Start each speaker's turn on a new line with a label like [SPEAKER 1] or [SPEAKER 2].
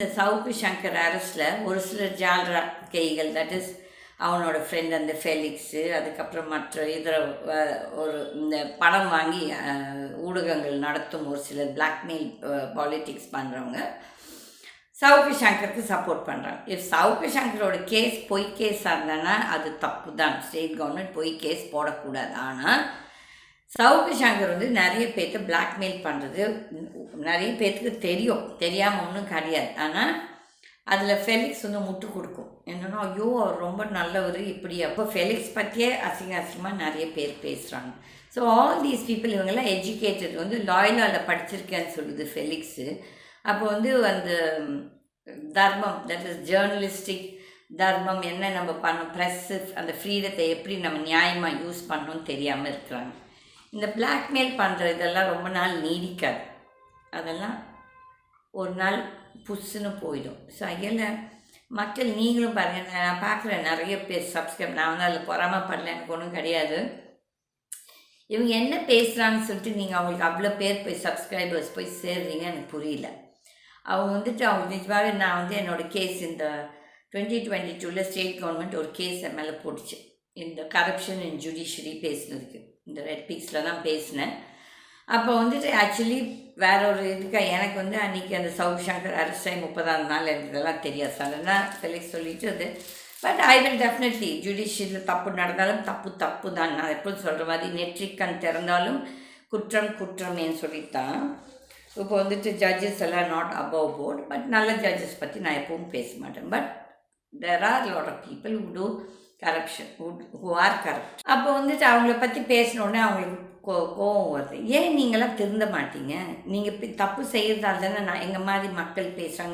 [SPEAKER 1] இந்த சவுக்கு சங்கர் அரெஸ்டில் ஒரு சிலர் ஜால்ரா கைகள், தட் இஸ் அவனோட ஃப்ரெண்ட் அந்த ஃபெலிக்ஸு, அதுக்கப்புறம் மற்ற இதர ஒரு இந்த பணம் வாங்கி ஊடகங்கள் நடத்தும் ஒரு சிலர் பிளாக்மெயில் பாலிட்டிக்ஸ் பண்ணுறவங்க சவுக்கு சங்கருக்கு சப்போர்ட் பண்ணுறாங்க. இஃப் சவுக்கு சங்கரோட கேஸ் பொய் கேஸாக இருந்தானா அது தப்பு தான். ஸ்டேட் கவர்மெண்ட் பொய் கேஸ் போடக்கூடாது. ஆனால் சவுக்கு சங்கர் வந்து நிறைய பேர்த்த பிளாக்மெயில் பண்ணுறது நிறைய பேர்த்துக்கு தெரியாமல் ஒன்றும் கிடையாது. ஆனால் அதில் ஃபெலிக்ஸ் வந்து முட்டு கொடுக்கும். என்னென்னா, ஐயோ அவர் ரொம்ப நல்லவர் இப்படி. அப்போ ஃபெலிக்ஸ் பற்றியே அசிங்கமாக நிறைய பேர் பேசுகிறாங்க. ஸோ ஆல் தீஸ் பீப்புள் இவங்கெல்லாம் எஜுகேட்டட், வந்து லாயலாவில் படிச்சிருக்கேன்னு சொல்லுது ஃபெலிக்ஸு. அப்போ வந்து அந்த தர்மம், தட் இஸ் ஜேர்னலிஸ்டிக் தர்மம் என்ன நம்ம பண்ணோம், ப்ரெஸ்ஸு அந்த ஃப்ரீடத்தை எப்படி நம்ம நியாயமாக யூஸ் பண்ணணும்னு தெரியாமல் இருக்கிறாங்க. இந்த பிளாக்மெயில் பண்ணுற இதெல்லாம் ரொம்ப நாள் நீடிக்காது. அதெல்லாம் ஒரு நாள் புஷ்ஷுன்னு போயிடும். ஸோ அதில் மக்கள் நீங்களும் பாருங்கள், நான் பார்க்குறேன் நிறைய பேர் சப்ஸ்கிரைப், நான் வந்து அதில் பொறாமப்படல, எனக்கு ஒன்றும் கிடையாது. இவங்க என்ன பேசுகிறாங்கன்னு சொல்லிட்டு நீங்கள் அவங்களுக்கு அவ்வளோ பேர் போய் சப்ஸ்கிரைபர்ஸ் போய் சேர்றீங்க, எனக்கு புரியல. அவங்க வந்துட்டு அவங்க நிஜமாகவே நான் வந்து என்னோடய கேஸ் இந்த 2022 ஸ்டேட் கவர்மெண்ட் ஒரு கேஸ் என் மேலே போட்டுச்சு, இந்த கரப்ஷன் இன் ஜுடிஷியரி பேசினதுக்கு. இந்த ரெட் பிக்ஸில் தான் பேசினேன். அப்போ வந்துட்டு ஆக்சுவலி வேற ஒரு இதுக்கு எனக்கு வந்து அன்றைக்கி அந்த சவுக் சங்கர் அரெஸ்ட் ஆகி 30ஆம் நாள் எனக்கு இதெல்லாம் தெரியாது. சடனாக ஃபெலிக்ஸ் சொல்லிட்டு அது. பட் ஐ வில் டெஃபினெட்லி ஜுடிஷியரியில் தப்பு நடந்தாலும் தப்பு தான். நான் எப்போது சொல்கிற மாதிரி நெற்றிக்கண் திறந்தாலும் குற்றம் குற்றமேன்னு சொல்லித்தான். இப்போ வந்துட்டு ஜட்ஜஸ் எல்லாம் நாட் அபவ் போர்ட், பட் நல்ல ஜட்ஜஸ் பற்றி நான் எப்பவும் பேச மாட்டேன். But there are a lot of people who do corruption, who are corrupt. அப்போ வந்துட்டு அவங்கள பற்றி பேசினோடனே அவங்களுக்கு கோவம் வருது. ஏன் நீங்களாம் திருந்த மாட்டீங்க? நீங்கள் தப்பு செய்கிறதால தானே நான் எங்கள் மாதிரி மக்கள் பேசுகிறாங்க,